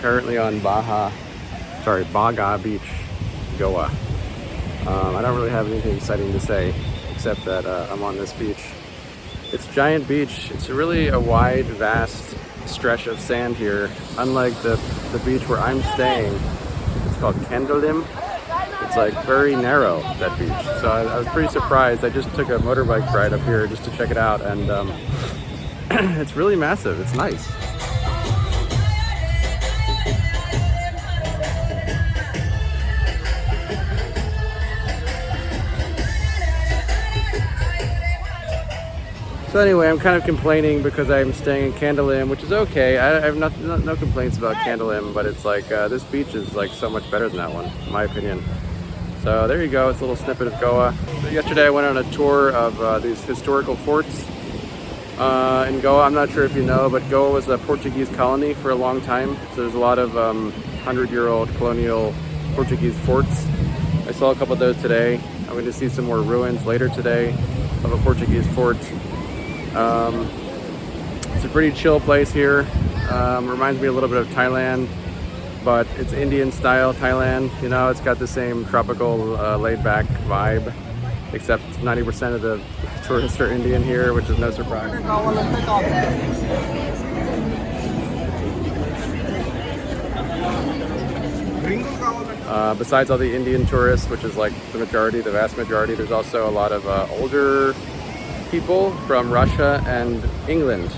currently on Baga Beach, Goa. I don't really have anything exciting to say except that I'm on this beach. It's a giant beach. It's really a wide, vast stretch of sand here. Unlike the beach where I'm staying, it's called Candolim. It's like very narrow, that beach. So I was pretty surprised. I just took a motorbike ride up here just to check it out, and it's really massive. It's nice. So anyway, I'm kind of complaining because I'm staying in Candolim, which is okay. I have no complaints about Candolim, but it's like this beach is like so much better than that one, in my opinion. So there you go. It's a little snippet of Goa. So yesterday I went on a tour of these historical forts in Goa. I'm not sure if you know, but Goa was a Portuguese colony for a long time. So there's a lot of 100-year-old colonial Portuguese forts. I saw a couple of those today. I'm going to see some more ruins later today of a Portuguese fort. It's a pretty chill place here. Reminds me a little bit of Thailand, but it's Indian style Thailand. You know, it's got the same tropical laid-back vibe, except 90% of the tourists are Indian here, which is no surprise. Besides all the Indian tourists, which is like the vast majority, there's also a lot of older people from Russia and England.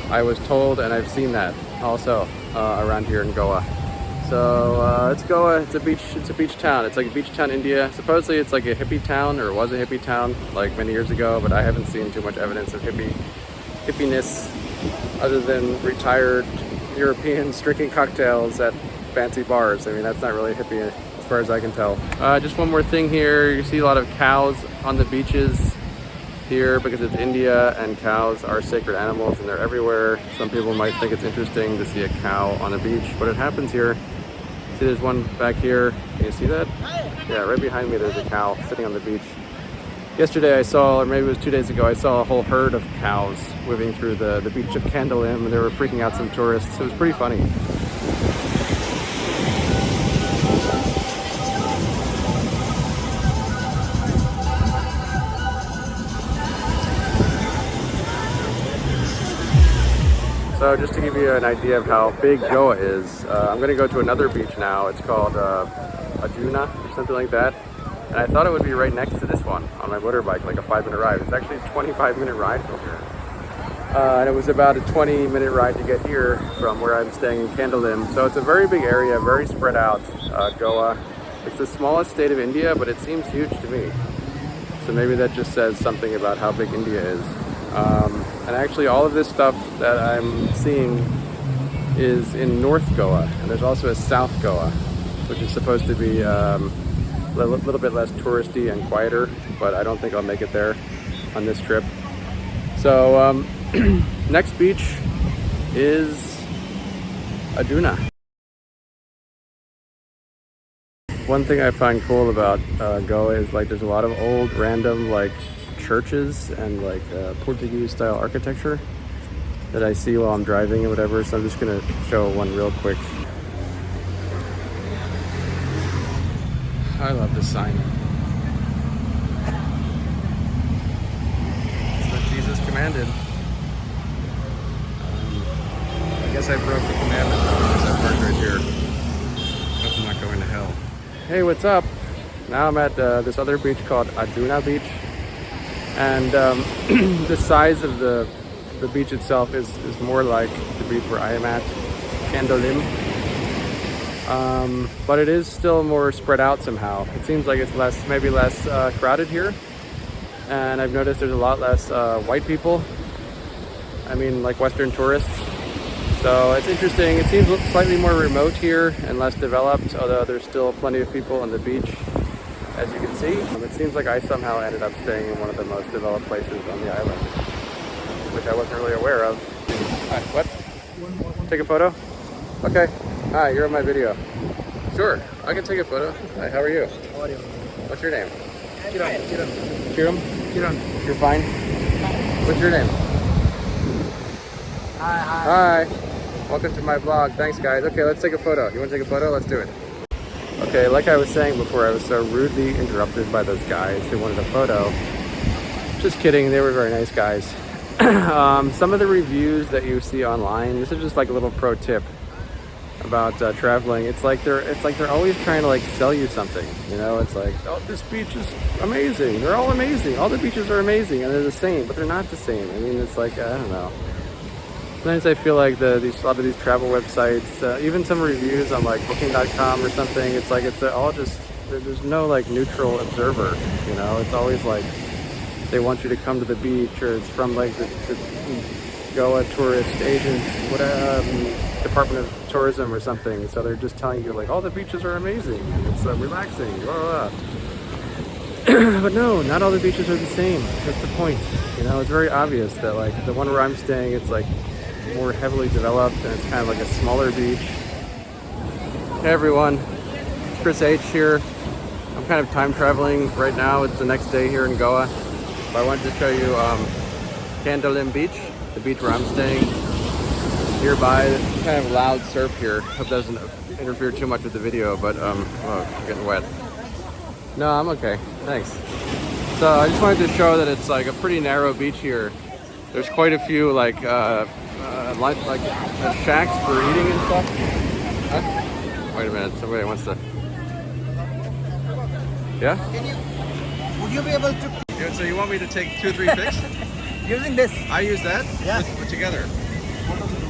I was told, and I've seen that also around here in Goa. So it's Goa. It's a beach town. It's like a beach town, India. Supposedly it's like a hippie town, or was a hippie town like many years ago, but I haven't seen too much evidence of hippiness other than retired Europeans drinking cocktails at fancy bars. I mean, that's not really hippie as far as I can tell. Just one more thing here. You see a lot of cows on the beaches here because it's India and cows are sacred animals and they're everywhere. Some people might think it's interesting to see a cow on a beach, but it happens here. See, there's one back here. Can you see that? Yeah, right behind me there's a cow sitting on the beach. Yesterday I saw, or maybe it was 2 days ago, I saw a whole herd of cows moving through the beach of Candolim, and they were freaking out some tourists. It was pretty funny. So just to give you an idea of how big Goa is, I'm going to go to another beach now. It's called Anjuna or something like that. And I thought it would be right next to this one on my motorbike, like a 5-minute ride. It's actually a 25-minute ride from here. And it was about a 20-minute ride to get here from where I'm staying in Candolim. So it's a very big area, very spread out, Goa. It's the smallest state of India, but it seems huge to me. So maybe that just says something about how big India is. And actually all of this stuff that I'm seeing is in North Goa, and there's also a South Goa, which is supposed to be a little bit less touristy and quieter, but I don't think I'll make it there on this trip. So next beach is Anjuna. One thing I find cool about Goa is like there's a lot of old random like churches and like Portuguese style architecture that I see while I'm driving and whatever, so I'm just gonna show one real quick. I love this sign. It's what Jesus commanded. I guess I broke the commandment because I parked right here. Hope I'm not going to hell. Hey, what's up? Now I'm at this other beach called Anjuna Beach. And the size of the beach itself is more like the beach where I am at, Candolim. But it is still more spread out somehow. It seems like it's maybe less crowded here. And I've noticed there's a lot less white people. I mean, like Western tourists. So it's interesting. It seems slightly more remote here and less developed, although there's still plenty of people on the beach. As you can see, it seems like I somehow ended up staying in one of the most developed places on the island, which I wasn't really aware of. Hi, what? Take a photo? Okay. Hi, you're on my video. Sure, I can take a photo. Hi, how are you? How are you? What's your name? Kiran. Kiran? You're fine? What's your name? Hi. Hi. Welcome to my vlog. Thanks, guys. Okay, let's take a photo. You want to take a photo? Let's do it. Okay, like I was saying before, I was so rudely interrupted by those guys who wanted a photo. Just kidding, they were very nice guys. Some of the reviews that you see online, this is just like a little pro tip about traveling. It's like they're always trying to like sell you something, you know. It's like, oh, this beach is amazing. They're all amazing. All the beaches are amazing, and they're the same, but they're not the same. I mean, it's like, I don't know. Sometimes I feel like a lot of these travel websites, even some reviews on like Booking.com or something, it's like it's all just, there's no like neutral observer, you know. It's always like they want you to come to the beach, or it's from like the Goa tourist agent, Department of Tourism or something. So they're just telling you like, all the beaches are amazing, it's relaxing, blah, blah, blah. But no, not all the beaches are the same. That's the point. You know, it's very obvious that like the one where I'm staying, it's like more heavily developed, and it's kind of like a smaller beach. Hey everyone, it's Chris H here. I'm kind of time traveling right now. It's the next day here in Goa. But I wanted to show you Candolim Beach, the beach where I'm staying. Nearby, kind of loud surf here. Hope that doesn't interfere too much with the video, but oh, I'm getting wet. No, I'm okay, thanks. So I just wanted to show that it's like a pretty narrow beach here. There's quite a few like shacks for eating and stuff. Huh? Wait a minute, somebody wants to. Yeah? Would you be able to? Good, so you want me to take 2 or 3 pics? Using this? I use that? Yeah. Put together.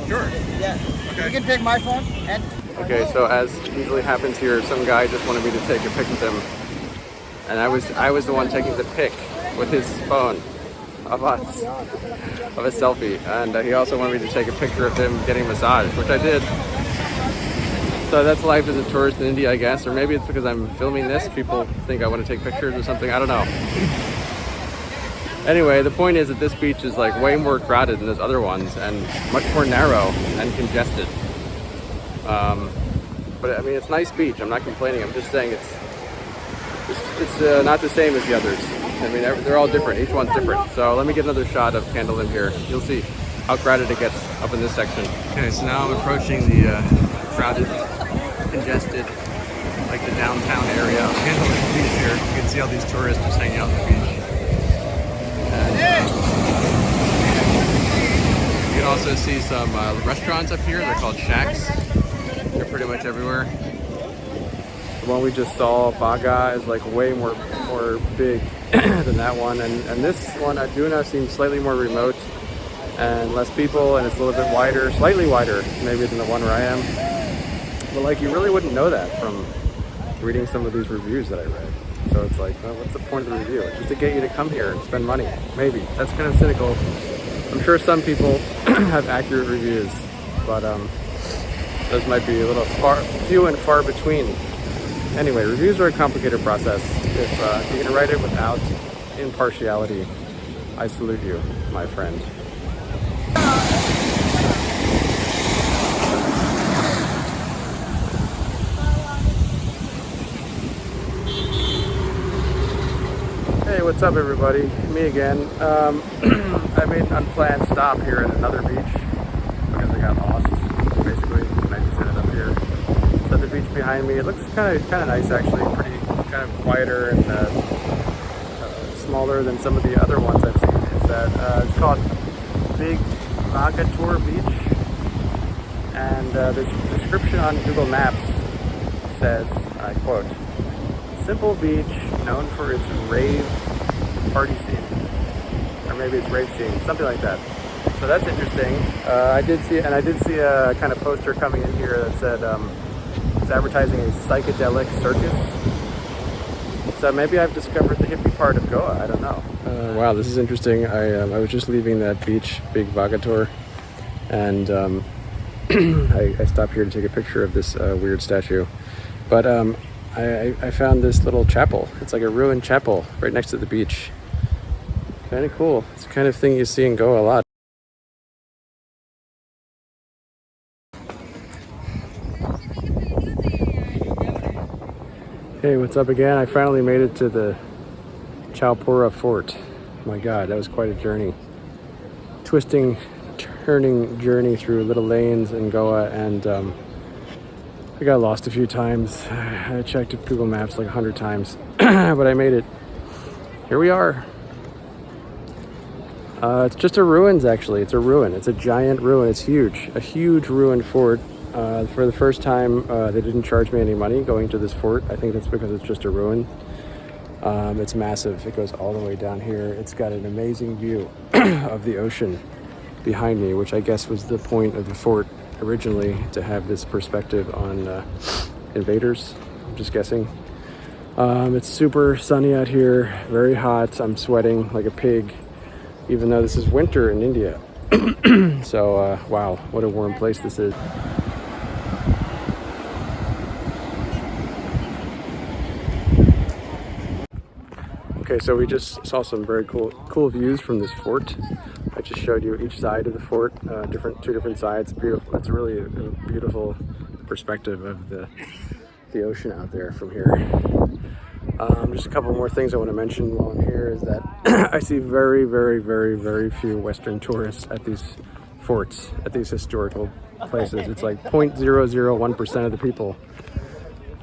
Sure. Yeah. Okay. You can take my phone and. Okay, so as usually happens here, some guy just wanted me to take a pic with him, and I was the one taking the pic with his phone of us, of a selfie, and he also wanted me to take a picture of him getting a massage, which I did. So that's life as a tourist in India, I guess, or maybe it's because I'm filming this, people think I want to take pictures or something, I don't know. Anyway, the point is that this beach is like way more crowded than those other ones, and much more narrow and congested. But I mean, it's a nice beach, I'm not complaining, I'm just saying it's not the same as the others. I mean, they're all different, each one's different. So let me get another shot of Candolim here. You'll see how crowded it gets up in this section. Okay, so now I'm approaching the crowded, congested, like the downtown area of Candolim Beach here. You can see all these tourists just hanging out on the beach. And, you can also see some restaurants up here. They're called shacks. They're pretty much everywhere. The one we just saw, Baga, is like way more big than that one, and this one, Anjuna, seems slightly more remote and less people, and it's a little bit wider, slightly wider maybe than the one where I am. But like, you really wouldn't know that from reading some of these reviews that I read. So it's like, well, what's the point of the review? It's just to get you to come here and spend money. Maybe. That's kind of cynical. I'm sure some people have accurate reviews, but those might be a little few and far between. Anyway, reviews are a complicated process. If you can write it without impartiality, I salute you, my friend. Hey, what's up everybody? Me again. I made an unplanned stop here at another beach because I got lost, basically, and I just ended up here. So the beach behind me, it looks kind of nice actually, pretty kind of quieter and smaller than some of the other ones I've seen. It's called Big Vagator Beach, and the description on Google Maps says, I quote, "Simple beach known for its rave party scene," or maybe it's rave scene, something like that. So that's interesting. I did see a kind of poster coming in here that said it's advertising a psychedelic circus. So maybe I've discovered the hippie part of Goa. I don't know. Wow, this is interesting. I was just leaving that beach, Big Vagator, and I stopped here to take a picture of this weird statue. But I found this little chapel. It's like a ruined chapel right next to the beach. Kind of cool. It's the kind of thing you see in Goa a lot. Hey, what's up again? I finally made it to the Chapora Fort. My God, that was quite a journey. Twisting, turning journey through little lanes in Goa, and I got lost a few times. I checked Google Maps like 100 times, but I made it. Here we are. It's just a ruins, actually. It's a ruin. It's a giant ruin. It's huge. A huge ruined fort. For the first time, they didn't charge me any money going to this fort. I think that's because it's just a ruin. It's massive. It goes all the way down here. It's got an amazing view of the ocean behind me, which I guess was the point of the fort originally, to have this perspective on invaders. I'm just guessing. It's super sunny out here, very hot. I'm sweating like a pig, even though this is winter in India. So, wow, what a warm place this is. Okay, so we just saw some very cool views from this fort. I just showed you each side of the fort, two different sides. Beautiful. It's really a beautiful perspective of the ocean out there from here. Just a couple more things I want to mention while I'm here is that I see very, very, very, very few Western tourists at these forts, at these historical places. It's like 0.001% of the people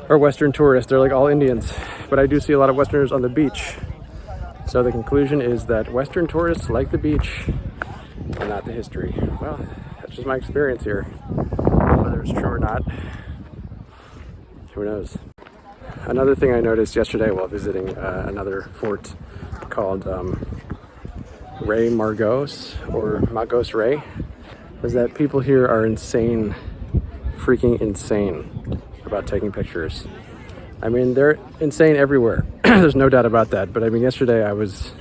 are Western tourists. They're like all Indians. But I do see a lot of Westerners on the beach. So the conclusion is that Western tourists like the beach and not the history. Well, that's just my experience here. Whether it's true or not, who knows? Another thing I noticed yesterday while visiting another fort called Rey Margos, or Magos Rey, was that people here are insane, freaking insane about taking pictures. I mean, they're insane everywhere. There's no doubt about that. But I mean, yesterday I was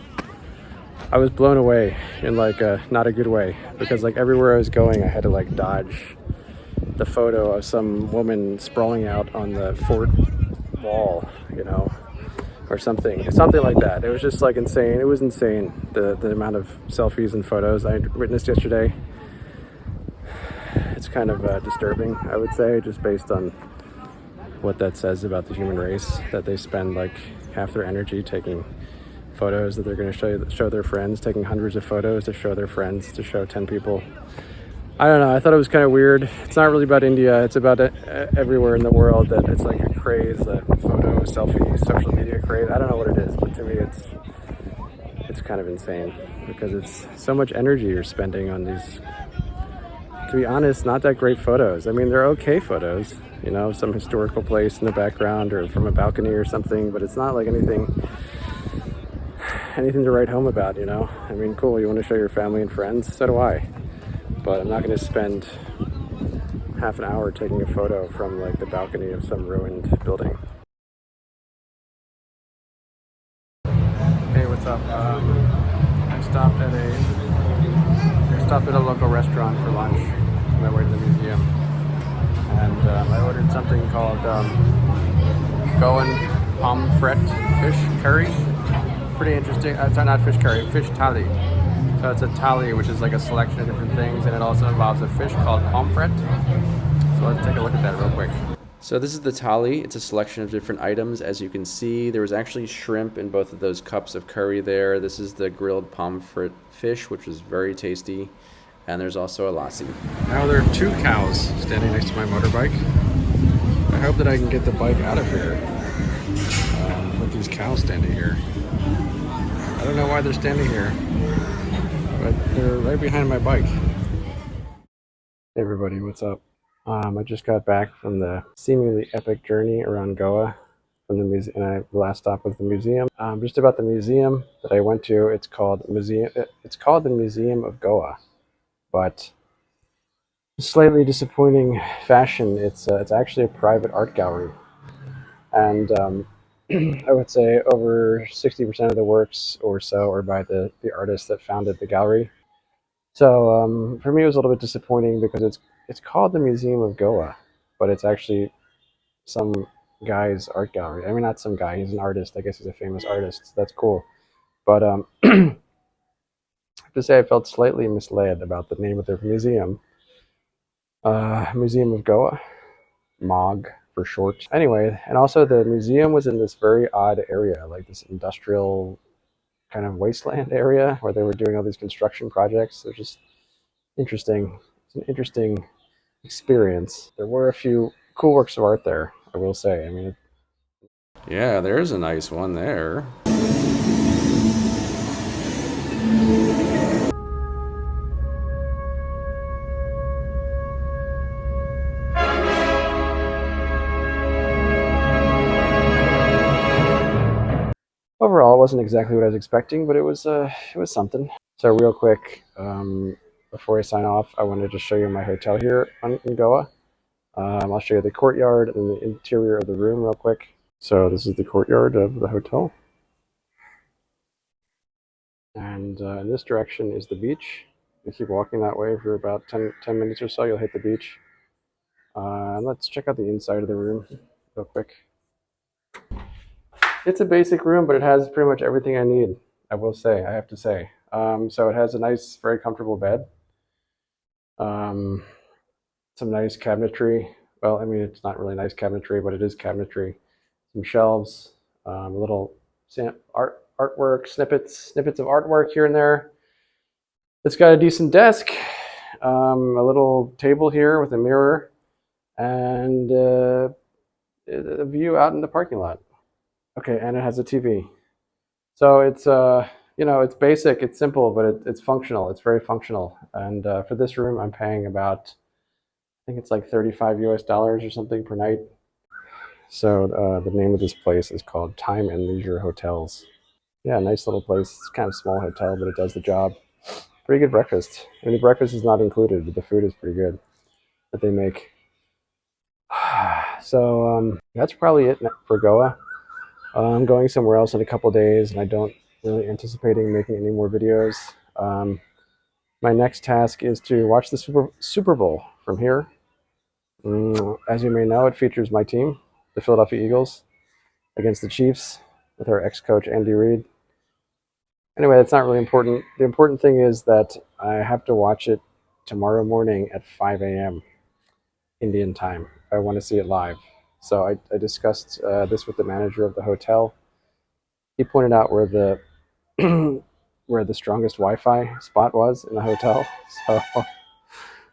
blown away in like a not a good way, because like everywhere I was going, I had to like dodge the photo of some woman sprawling out on the fort wall, you know, or something like that. It was just like insane. It was insane, the amount of selfies and photos I witnessed yesterday. It's kind of disturbing, I would say, just based on what that says about the human race, that they spend like half their energy taking photos that they're going to show their friends, taking hundreds of photos to show their friends, to show 10 people. I don't know, I thought it was kind of weird. It's not really about India, it's about everywhere in the world, that it's like a craze, a photo, selfie, social media craze. I don't know what it is, but to me it's kind of insane, because it's so much energy you're spending on these, to be honest, not that great photos. I mean, they're okay photos, you know, some historical place in the background or from a balcony or something, but it's not like anything to write home about, you know. I mean, cool, you want to show your family and friends, so do I. But I'm not going to spend half an hour taking a photo from like the balcony of some ruined building. Hey, what's up? I stopped at a local restaurant for lunch on my way to the museum, and I ordered something called Goan pomfret fish curry. Pretty interesting. It's not fish curry, fish thali. So it's a thali, which is like a selection of different things, and it also involves a fish called pomfret. So let's take a look at that real quick. So this is the thali. It's a selection of different items. As you can see, there was actually shrimp in both of those cups of curry there. This is the grilled pomfret fish, which is very tasty. And there's also a lassi. Now there are two cows standing next to my motorbike. I hope that I can get the bike out of here with these cows standing here. I don't know why they're standing here, but they're right behind my bike. Hey everybody, what's up? I just got back from the seemingly epic journey around Goa from the museum, and the last stop was the museum. Just about the museum that I went to, it's called the Museum of Goa, but slightly disappointing fashion. It's actually a private art gallery, and I would say over 60% of the works or so are by the artists that founded the gallery. So for me, it was a little bit disappointing, because it's called the Museum of Goa, but it's actually some guy's art gallery. I mean, not some guy, he's an artist. I guess he's a famous artist. So that's cool. But I have to say I felt slightly misled about the name of their museum. Museum of Goa, MOG for short. Anyway, and also the museum was in this very odd area, like this industrial kind of wasteland area where they were doing all these construction projects. It interesting. It's an interesting experience. There were a few cool works of art there, I will say. I mean, yeah, there's a nice one there. Overall, it wasn't exactly what I was expecting, but it was something. So real quick, before I sign off, I wanted to show you my hotel here in Goa. I'll show you the courtyard and the interior of the room real quick. So this is the courtyard of the hotel. And in this direction is the beach. You keep walking that way for about 10 minutes or so, you'll hit the beach. Let's check out the inside of the room real quick. It's a basic room, but it has pretty much everything I need, I will say, I have to say. So it has a nice, very comfortable bed. Some nice cabinetry. Well, I mean, it's not really nice cabinetry, but it is cabinetry. Some shelves, a little artwork, snippets of artwork here and there. It's got a decent desk, a little table here with a mirror, and a view out in the parking lot. Okay, and it has a TV. So it's it's basic, it's simple, but it's functional. It's very functional. And for this room, I'm paying about, I think it's like $35 US or something per night. So the name of this place is called Time and Leisure Hotels. Yeah, nice little place. It's kind of a small hotel, but it does the job. Pretty good breakfast. I mean, the breakfast is not included, but the food is pretty good that they make. So that's probably it for Goa. I'm going somewhere else in a couple days, and I don't really anticipating making any more videos. My next task is to watch the Super Bowl from here. As you may know, it features my team, the Philadelphia Eagles, against the Chiefs with our ex-coach Andy Reid. Anyway, that's not really important. The important thing is that I have to watch it tomorrow morning at 5 a.m. Indian time. I want to see it live. So I discussed this with the manager of the hotel. He pointed out where the where the strongest Wi-Fi spot was in the hotel. So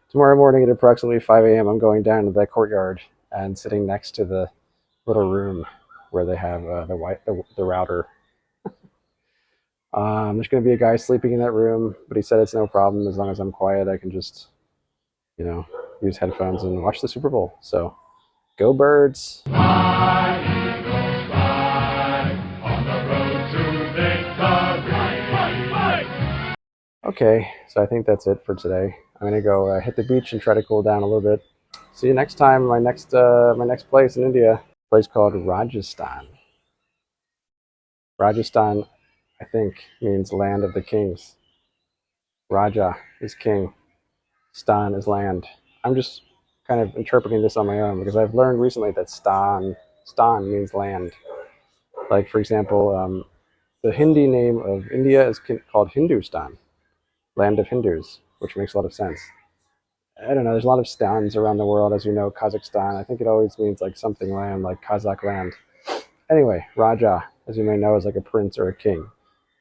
tomorrow morning at approximately 5 a.m., I'm going down to that courtyard and sitting next to the little room where they have the router. There's going to be a guy sleeping in that room, but he said it's no problem as long as I'm quiet. I can just, use headphones and watch the Super Bowl. So, go Birds! Fly, Eagles, fly, on the road to victory. Okay, so I think that's it for today. I'm gonna go hit the beach and try to cool down a little bit. See you next time. My next place in India, a place called Rajasthan. Rajasthan, I think, means land of the kings. Raja is king. Stan is land. I'm just kind of interpreting this on my own because I've learned recently that stan means land. Like, for example, the Hindi name of India is called Hindustan, land of Hindus, which makes a lot of sense. I don't know, there's a lot of stans around the world, as you know, Kazakhstan. I think it always means like something land, like Kazakh land. Anyway, Raja, as you may know, is like a prince or a king.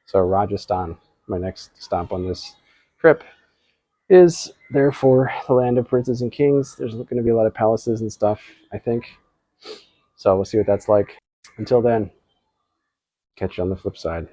So Rajasthan, my next stop on this trip, is therefore the land of princes and kings. There's going to be a lot of palaces and stuff, I think. So we'll see what that's like. Until then, catch you on the flip side.